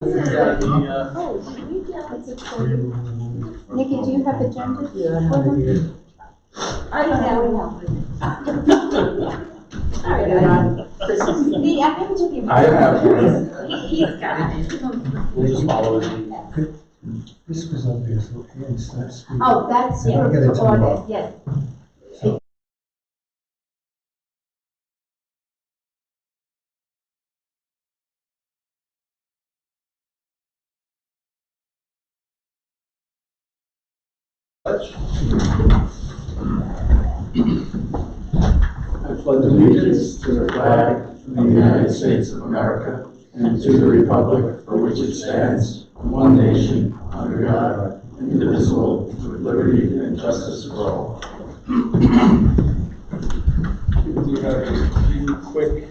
Nikki, do you have agendas? Yeah, I have it here. I don't know. Sorry, I have to give. I have He's got it. We'll just follow it. This was up here, so Ann starts speaking. Oh, that's Then I'll get it your to order, Bob. yes. So- I pledge allegiance to the flag of the United States of America and to the republic for which it stands, one nation, under God, indivisible, with liberty and justice for all. We do have just a few quick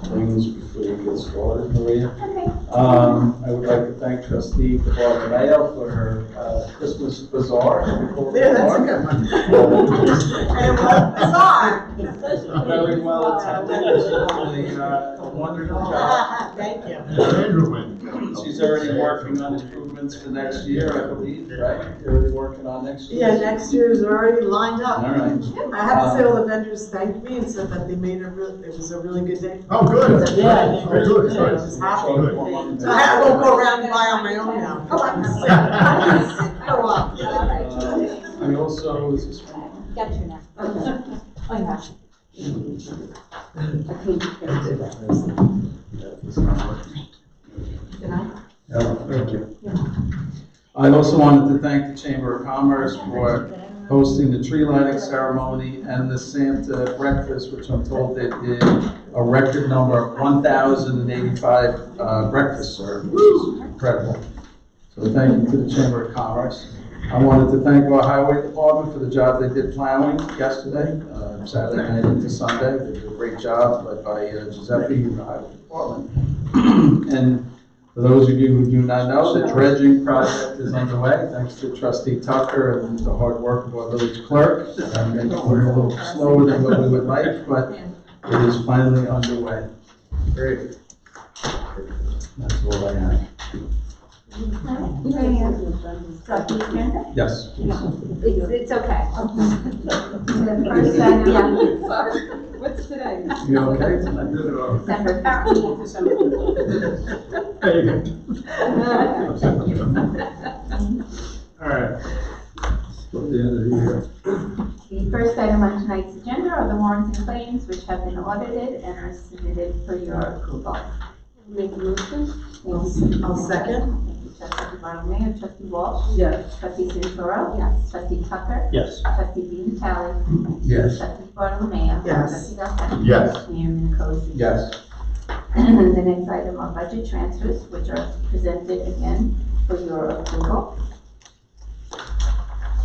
things before we get started, Maria. Okay. I would like to thank Trustee Bartolomeo for her Christmas bazaar. Yeah, that's a good one. And it was bizarre. Very well attended. She's doing a wonderful job. Thank you. Andrew went. She's already working on improvements for next year, I believe, right? You're already working on next year? Yeah, next year's already lined up. All right. I have to say all the vendors thanked me and said that they made it was a really good day. Oh, good. Yeah. Oh, good, I good. was happy. Good. So I have to go around and buy on my own now. Oh, I'm sick. I'm sick. Oh, well. I also, is this one? Got you now. Okay. Oh, yeah. Yeah, thank you. I also wanted to thank the Chamber of Commerce for hosting the tree lighting ceremony and the Santa breakfast, which I'm told they did a record number of 1,085 breakfasts served, which is incredible. So thank you to the Chamber of Commerce. I wanted to thank our Highway Department for the job they did plowing yesterday, Saturday night into Sunday. They did a great job, led by Giuseppe in the Highway Department. And for those of you who do not know, the dredging project is underway, thanks to Trustee Tucker and the hard work of our village clerk. Maybe we're a little slower than what we would like, but it is finally underway. Great. That's all I have. Start the agenda? Yes. It's okay. The first item, yeah. What's today? You okay tonight? December 13th. There you go. All right. Till the end of the year. The first item on tonight's agenda are the warrants and claims which have been audited and are submitted for your approval. Make a motion? I'll second. Thank you, Trustee Bartolomeo, Trustee Walsh. Yes. Trustee Santoro. Yes. Trustee Tucker. Yes. Trustee Dean Talley. Yes. Trustee Bartolomeo. Yes. Trustee Delphine. Yes. Mayor Minicozy. Yes. The next item are budget transfers, which are presented again for your approval.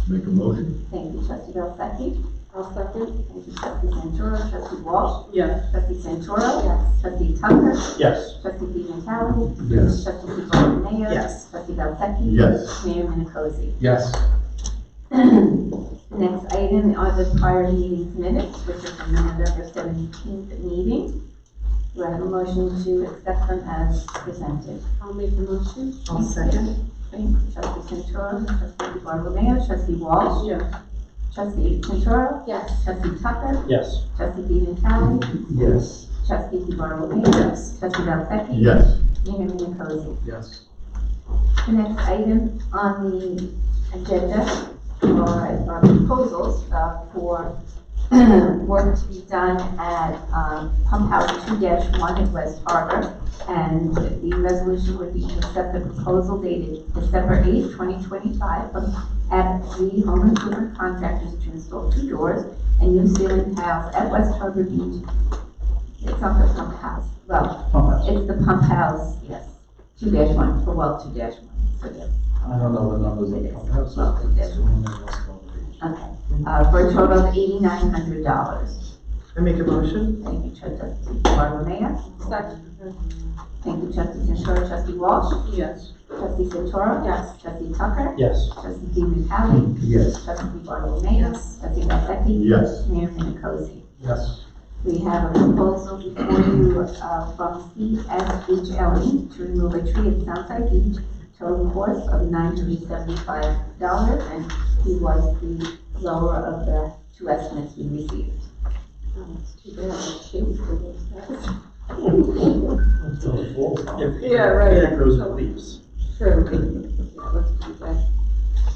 Make a motion. Thank you, Trustee Delphine. I'll second. Thank you, Trustee Santoro. Trustee Walsh. Yes. Trustee Santoro. Yes. Trustee Tucker. Yes. Trustee Dean Talley. Yes. Trustee Bartolomeo. Yes. Trustee Delphine. Yes. Mayor Minicozy. Yes. The next item are the prior meeting's minutes, which are from the November 17th meeting. Do I have a motion to accept them as presented? I'll make a motion. I'll second. Thank you, Trustee Santoro, Trustee Bartolomeo, Trustee Walsh, Yes. Trustee Santoro, Yes. Trustee Tucker, Yes. Trustee Vitale, Yes. Trustee Bartolomeo, Yes. Trustee Valsecchi, Yes. Mayor Minicozy. Yes. The next item on the agenda are proposals for work to be done at Pump House 2-1 in West Harbor. And the resolution would be to accept the proposal dated December 8th, 2025 at the home improvement contractors to install 2 doors and new ceiling tiles at West Harbor Beach. It's not the pump house. Well, Pump house. it's the pump house, yes. 2-1 for well 2-1. So yes. I don't know the numbers of the pump house. Okay, for a total of $8,900. I make a motion. Thank you, Trustee Bartolomeo. Second. Thank you, Trustee Santoro, Trustee Walsh, Yes. Trustee Santoro. Yes. Trustee Tucker. Yes. Trustee Vitale. Yes. Trustee Bartolomeo. Yes. Trustee Valsecchi. Yes. Mayor Minicozy. Yes. We have a proposal before you from CSHLE to remove a tree at Southside Beach, total cost of $975, and he was the lower of the two estimates we received. Oh, it's too bad, I changed for those guys. Until it falls down. Yeah, right. It grows with leaves. True. Yeah, let's do that.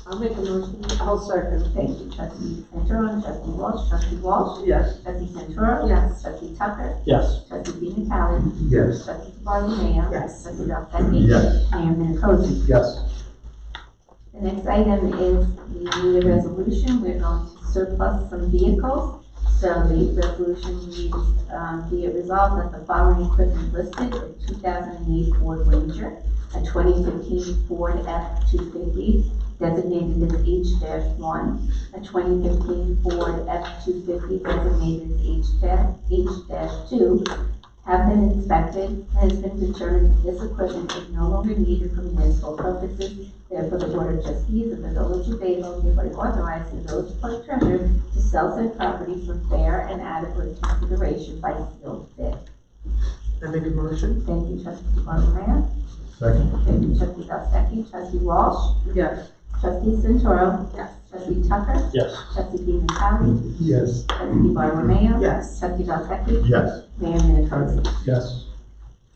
I'll make a motion. I'll second. Thank you, trustee Santoro, trustee Walsh, trustee Walsh, Yes. trustee Santoro. Yes. Trustee Tucker, Yes. trustee Dean Callie, Yes. trustee Bartolomeo. Yes. Trustee Dawsey. Yes. Mayor Minicozzi. Yes. The next item is we need a resolution. We're going to surplus some vehicles. So the resolution reads, be it resolved that the following equipment listed: a 2008 Ford Ranger, a 2015 Ford F-250 designated as H-1, a 2015 Ford F-250 designated as H-2, have been inspected and has been determined that this equipment is no longer needed for municipal purposes. Therefore, the Board of Trustees of the Village of Bayville hereby authorize the village clerk treasurer to sell said property for fair and adequate consideration by sealed bid. I make a motion? Thank you, trustee Bartolomeo. Second. Thank you, trustee Dawsey. Trustee Walsh. Yes. Trustee Santoro. Yes. Trustee Tucker. Yes. Trustee Dean Callie. Yes. Trustee Bartolomeo. Yes. Trustee Dawsey. Yes. Mayor Minicozzi. Yes.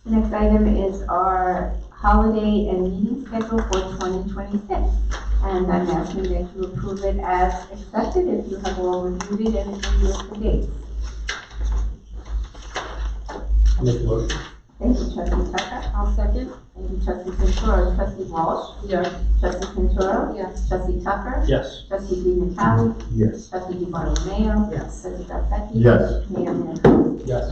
The next item is our holiday and meeting schedule for 2026. And I'm asking that you approve it as accepted if you have all reviewed it and reviewed the dates. I'll make a motion. Thank you, trustee Tucker. I'll second. Thank you, trustee Santoro. Trustee Walsh. Yes. Trustee Santoro. Yes. Trustee Tucker. Yes. Trustee Dean Callie. Yes. Trustee Bartolomeo. Yes. Trustee Dawsey. Yes. Mayor Minicozzi. Yes.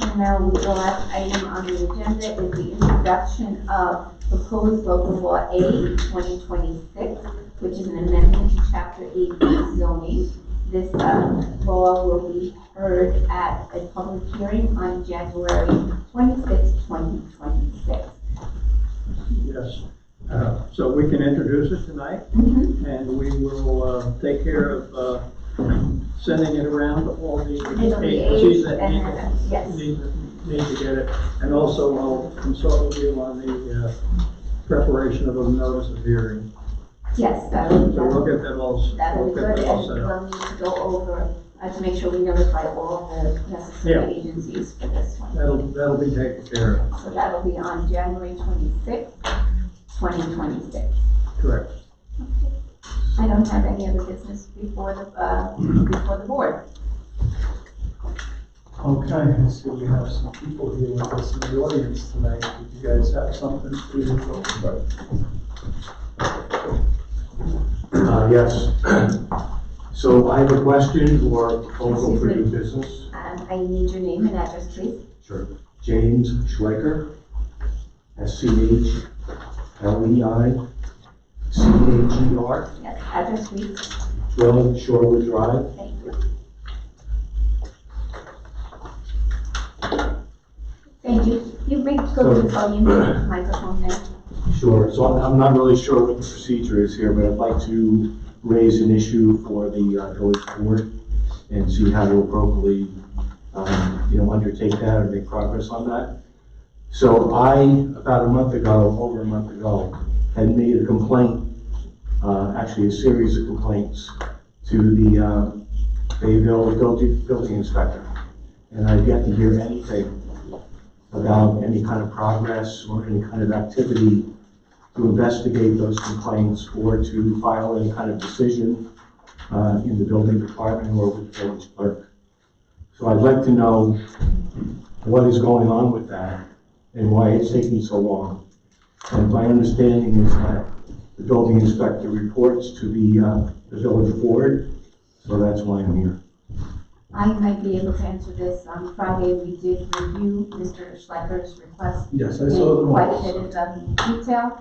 And now the last item on the agenda is the introduction of proposed local law A 2026, which is an amendment to chapter 8 zoning. This law will be heard at a public hearing on January 26, 2026. Yes, so we can introduce it tonight, and we will take care of sending it around to all the It'll be agencies aged that and, yes, need to get it. And also I'll consult with you on the preparation of a notice of hearing. yes, that'll So we'll get that all, that'll we'll be get good, that all and set up. we'll need to go over, to make sure we notify all the necessary agencies for this one. That'll be taken care of, So that'll be on January 26th, 2026. correct. I don't have any other business before the board. Okay, I see we have some people here with us in the audience tonight. Do you guys have something to talk about? Yes. So I have a question or proposal for new business. I need your name and address, please. Sure. James Schleicher, SCHLEICHER, Yes, address, please. 12 Shorewood Drive. Thank you. Thank you. You may go to the podium, microphone there. Sure. So I'm not really sure what the procedure is here, but I'd like to raise an issue for the village board and see how to appropriately, undertake that or make progress on that. So I, about over a month ago, had made a complaint, actually a series of complaints to the Bayville building inspector. And I've yet to hear anything about any kind of progress or any kind of activity to investigate those complaints or to file any kind of decision in the building department or with the village clerk. So I'd like to know what is going on with that and why it's taking so long. And my understanding is that the building inspector reports to the village board, so that's why I'm here. I might be able to answer this. On Friday, we did review Mr. Schleicher's request Yes, I saw the in quite a notes. bit of detail.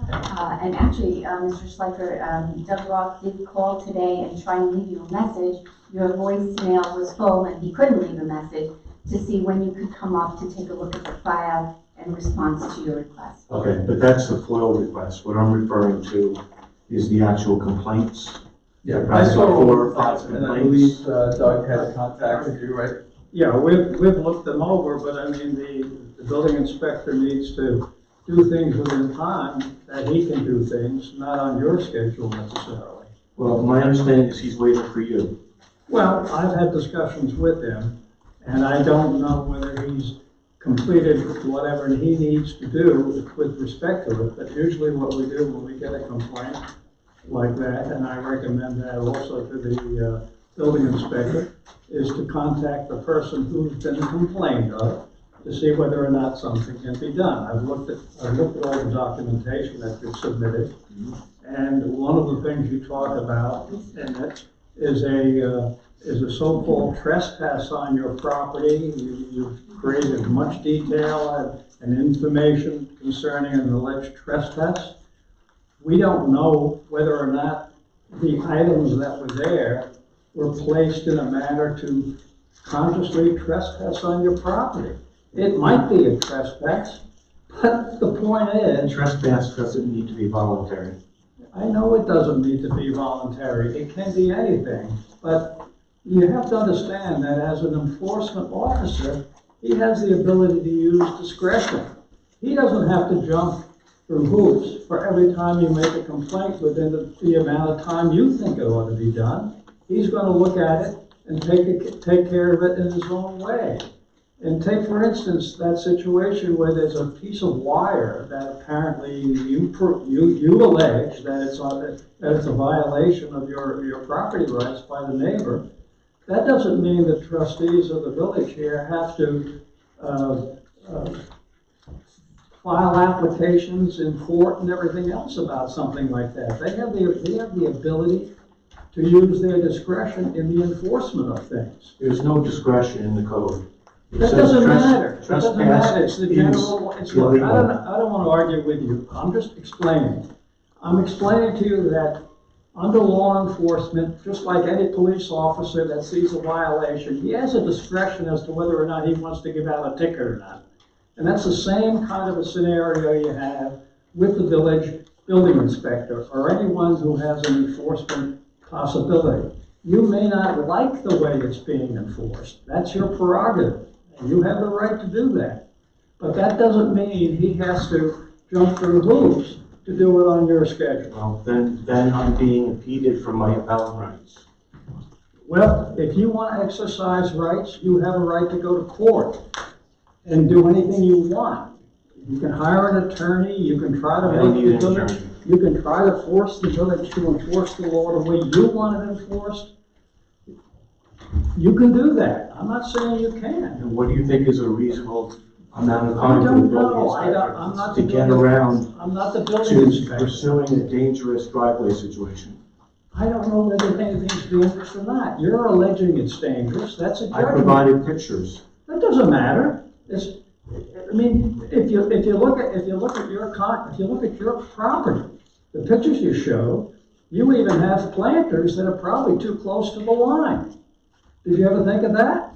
And actually, Mr. Schleicher, Doug Roth did call today and try and leave you a message. Your voicemail was full and he couldn't leave a message to see when you could come up to take a look at the file in response to your request. Okay, but that's the FOIL request. What I'm referring to is the actual complaints. Yeah, I Probably saw about 4 or all 5 of that, and I complaints. believe Doug had contacted you, right? Yeah, we've looked them over, but I mean, the building inspector needs to do things within time, that he can do things, not on your schedule necessarily. Well, my understanding is he's waiting for you. Well, I've had discussions with him, and I don't know whether he's completed whatever he needs to do with respect to it, but usually what we do when we get a complaint like that, and I recommend that also to the building inspector, is to contact the person who's been complained of to see whether or not something can be done. I've looked at all the documentation that you've submitted, and one of the things you talk about in it is a so-called trespass on your property. You've created much detail and information concerning an alleged trespass. We don't know whether or not the items that were there were placed in a manner to consciously trespass on your property. It might be a trespass, but the point is... Trespass doesn't need to be voluntary. I know it doesn't need to be voluntary. It can be anything, but you have to understand that as an enforcement officer, he has the ability to use discretion. He doesn't have to jump through hoops for every time you make a complaint within the amount of time you think it ought to be done. He's going to look at it and take care of it in his own way. And take, for instance, that situation where there's a piece of wire that apparently you allege that it's a violation of your property rights by the neighbor. That doesn't mean the trustees of the village here have to file applications in court and everything else about something like that. They have the ability to use their discretion in the enforcement of things. There's no discretion in the code. That doesn't matter. That doesn't Trespass matter. It's the is general, look, I illegal. don't want to argue with you. I'm just explaining. I'm explaining to you that under law enforcement, just like any police officer that sees a violation, he has a discretion as to whether or not he wants to give out a ticket or not. And that's the same kind of a scenario you have with the village building inspector or anyone who has an enforcement possibility. You may not like the way it's being enforced. That's your prerogative. And you have the right to do that. But that doesn't mean he has to jump through hoops to do it on your schedule. Well, then I'm being impeded from my appellate rights. Well, if you want to exercise rights, you have a right to go to court and do anything you want. You can hire an attorney, you can try to I don't make need the an village, attorney. you can try to force the village to enforce the law the way you want it enforced. You can do that. I'm not saying you can't. And what do you think is a reasonable amount of I time for the don't building know. I'm inspector not to the get building- around I'm not the building to inspector. pursuing a dangerous driveway situation? I don't know whether anything's dangerous or not. You're alleging it's dangerous. That's a I judgment. provided pictures. That doesn't matter. I mean, if you look at your property, the pictures you show, you even have planters that are probably too close to the line. Did you ever think of that?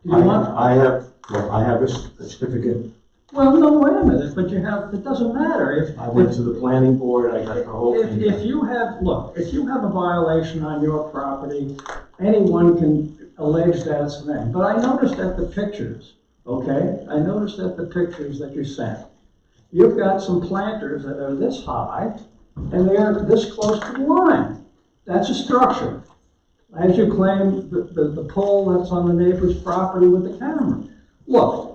Do you want? I have a certificate. Well, no, wait a minute, but it doesn't matter. I went to the planning board, I got the whole thing. If you have a violation on your property, anyone can allege that's the thing. But I noticed at the pictures, okay? I noticed at the pictures that you sent, you've got some planters that are this high, and they're this close to the line. That's a structure. As you claim, the pole that's on the neighbor's property with the camera. Look,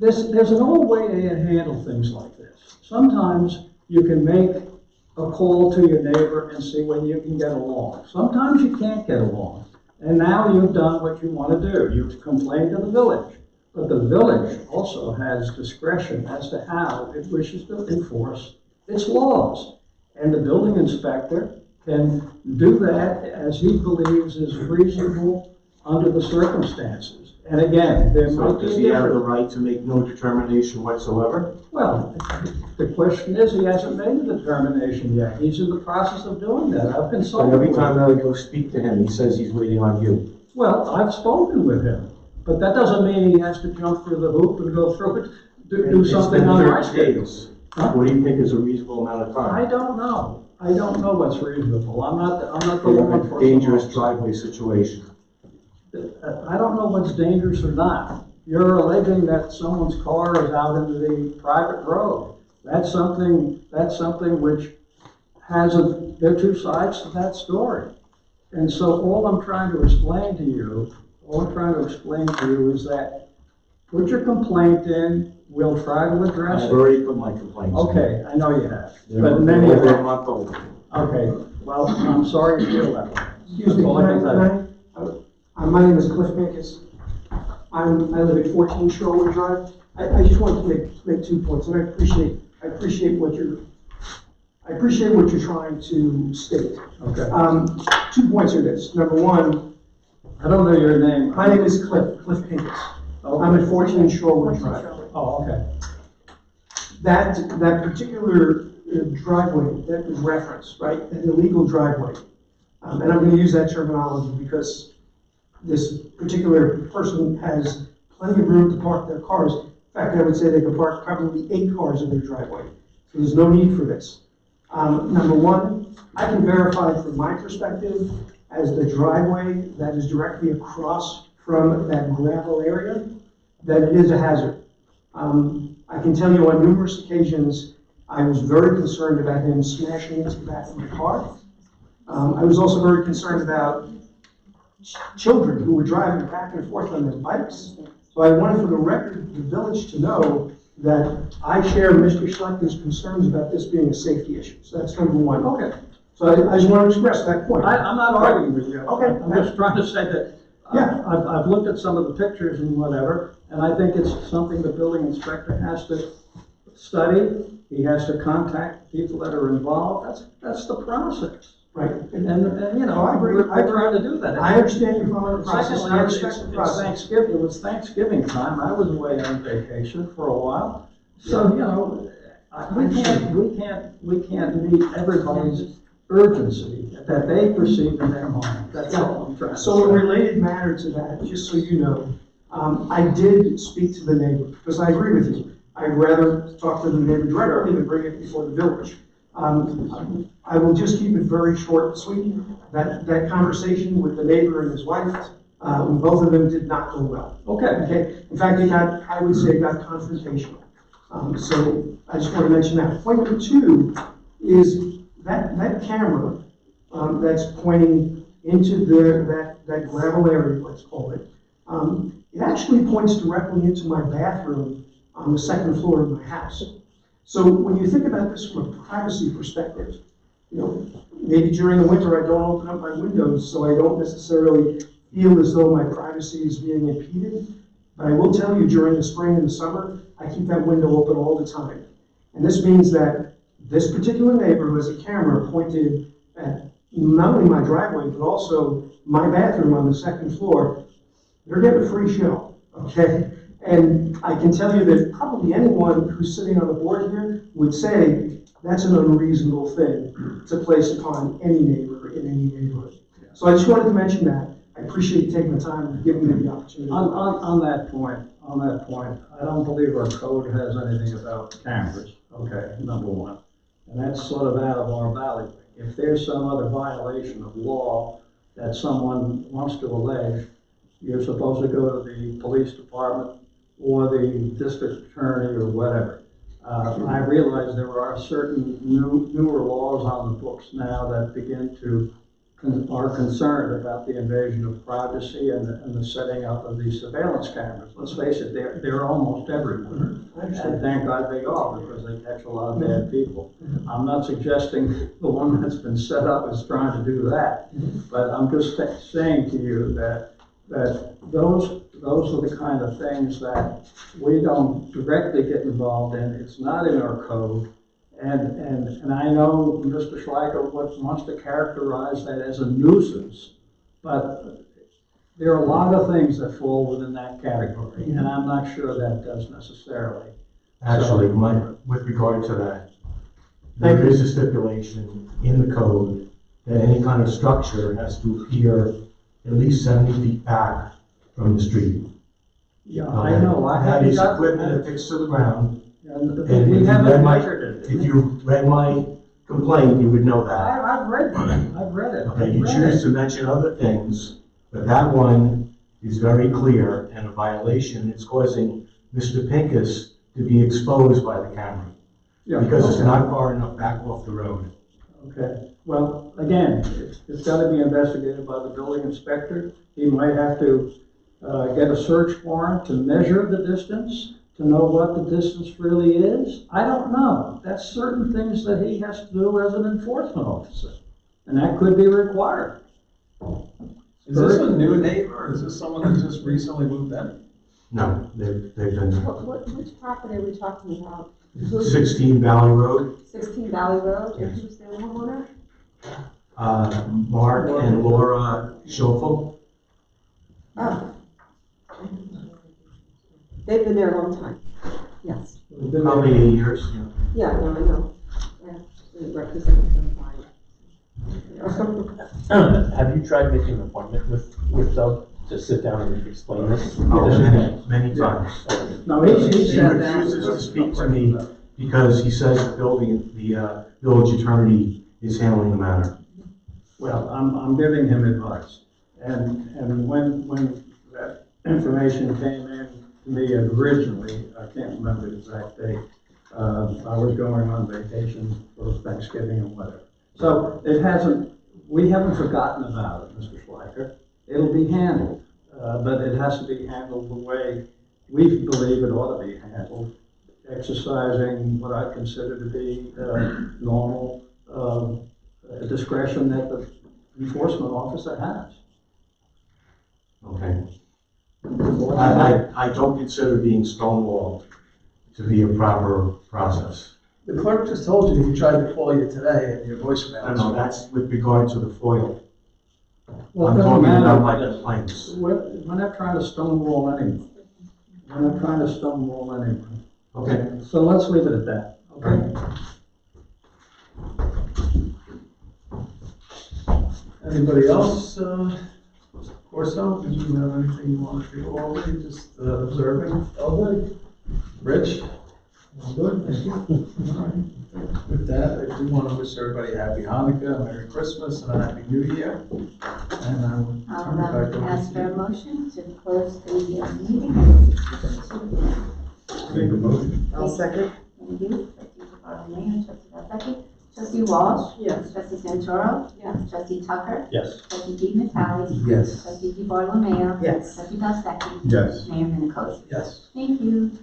there's an old way to handle things like this. Sometimes you can make a call to your neighbor and see whether you can get along. Sometimes you can't get along. And now you've done what you want to do. You've complained to the village. But the village also has discretion as to how it wishes to enforce its laws. And the building inspector can do that as he believes is reasonable under the circumstances. And again, there So might be does a he have the difference. right to make no determination whatsoever? Well, the question is, he hasn't made a determination yet. He's in the process of doing that. I've But consulted every with time him. I go speak to him, he says he's waiting on you. Well, I've spoken with him, but that doesn't mean he has to jump through the hoop and go through it, do something on my It's been 30 schedule. days. Huh? What do you think is a reasonable amount of I time? don't know. I don't know what's reasonable. I'm not the For law a enforcement dangerous officer. driveway situation. I don't know what's dangerous or not. You're alleging that someone's car is out into the private road. That's something which there are two sides to that story. And so all I'm trying to explain to you is that put your complaint in, we'll try to address I've it. already put my complaints in. Okay, I know you have. They're But in any over a event, month old. okay, well, I'm sorry you feel that way. Excuse me, That's all I can say. my name is Cliff Pincus. I live at 14 Sherwood Drive. I just wanted to make 2 points, and I appreciate what you're trying to state. Okay. 2 points are this. Number one, I don't know your name. my name is Cliff Pincus. Okay. I'm at 14 Sherwood Drive. Oh, okay. That particular driveway that was referenced, right, an illegal driveway, and I'm going to use that terminology because this particular person has plenty of room to park their cars. In fact, I would say they could park probably 8 cars in their driveway. So there's no need for this. Number one, I can verify from my perspective as the driveway that is directly across from that gravel area, that it is a hazard. I can tell you on numerous occasions, I was very concerned about him smashing into the back of my car. I was also very concerned about children who were driving back and forth on their bikes. So I wanted for the record, the village to know that I share Mr. Schlecken's concerns about this being a safety issue. So that's number one. Okay. So I just want to express that point. I'm not arguing with you. Okay. I'm just trying to say that, Yeah. I've looked at some of the pictures and whatever, and I think it's something the building inspector has to study. He has to contact people that are involved. That's the process. Right. And you know, I agree. we're trying to do that. I understand you're following the process, and I Secondly, respect the it's process. Thanksgiving, it was Thanksgiving time, I was away on vacation for a while. So, you know, we can't meet everybody's urgency that they perceive in their mind. That's all I'm trying to say. So a related matter to that, just so you know, I did speak to the neighbor, because I agree with you. I'd rather talk to the neighbor directly than bring it before the village. I will just keep it very short and sweet. That conversation with the neighbor and his wife, both of them did not go well. Okay? In fact, I would say it got confrontational. So I just want to mention that. Point number two is that camera that's pointing into that gravel area, let's call it, it actually points directly into my bathroom on the second floor of my house. So when you think about this from a privacy perspective, you know, maybe during the winter I don't open up my windows so I don't necessarily feel as though my privacy is being impeded. But I will tell you, during the spring and the summer, I keep that window open all the time. And this means that this particular neighbor who has a camera pointed at not only my driveway, but also my bathroom on the second floor, they're getting a free show, okay? And I can tell you that probably anyone who's sitting on the board here would say that's an unreasonable thing to place upon any neighbor in any neighborhood. So I just wanted to mention that. I appreciate you taking the time and giving me the opportunity. On that point, I don't believe our code has anything about cameras, okay, number one. And that's sort of out of our valley. If there's some other violation of law that someone wants to allege, you're supposed to go to the police department or the district attorney or whatever. I realize there are certain newer laws on the books now that are concerned about the invasion of privacy and the setting up of these surveillance cameras. Let's face it, they're almost everywhere. And thank God they are, because they catch a lot of bad people. I'm not suggesting the one that's been set up is trying to do that, but I'm just saying to you that those are the kind of things that we don't directly get involved in. It's not in our code. And I know Mr. Schleicher wants to characterize that as a nuisance, but there are a lot of things that fall within that category, and I'm not sure that does necessarily. Actually, with regard to that, there is a stipulation in the code that any kind of structure has to appear at least 70 feet back from the street. Yeah, I know. That is equipment affixed to the ground. And we haven't measured it. If you read my complaint, you would know that. I've read it. I've read it. Okay, you choose to mention other things, but that one is very clear and a violation. It's causing Mr. Pincus to be exposed by the camera Yeah, because it's okay. not far enough back off the road. Okay, well, again, it's gotta be investigated by the building inspector. He might have to, get a search warrant to measure the distance, to know what the distance really is. I don't know. That's certain things that he has to do as an enforcement officer, and that could be required. Is this a new neighbor, or is this someone that just recently moved in? No, they've been Which property are we talking about? 16 Valley Road, 16 Valley Road, and Yes. who's their homeowner? Mark and Laura Schoffel. Oh. They've been there a long time, yes. We've been Probably there- 8 years, yeah. Yeah, no, I know. Yeah, they represent them fine. Have you tried making an appointment with Doug to sit down and explain this? Oh, many times. No, he He sat down. refuses to speak to me because he says the village attorney is handling the matter. Well, I'm giving him advice. And when that information came in to me originally, I can't remember the exact date, I was going on vacation for Thanksgiving and whatever. So we haven't forgotten about it, Mr. Schleicher. It'll be handled, but it has to be handled the way we believe it ought to be handled, exercising what I consider to be normal discretion that the enforcement officer has. Okay. I don't consider being stonewalled to be a proper process. The clerk just told you he tried to call you today and your I voicemail. know, that's with regard to the FOIL. Well, it I'm doesn't talking about my matter. complaints. We're not trying to stonewall anyone. We're not trying to stonewall anyone. Okay. So let's leave it at that, okay? Anybody else, Corso, did you have anything you wanted to go over, you just observing? Rich? Good, thank you. All right. With that, I do want to wish everybody a happy Hanukkah, Merry Christmas, and a Happy New Year. And I will turn it back over Ask for to a you. motion to close the meeting. Make a motion. I'll second. Thank you. Trustee Bartolome, trustee Vasaki, trustee Walsh. Yes. Trustee Santoro. Yes. Trustee Tucker. Yes. Trustee DiNatale. Yes. Trustee DiBartolomeo. Yes. Trustee Vasaki. Yes. Mayor Minicozy. Yes. Thank you.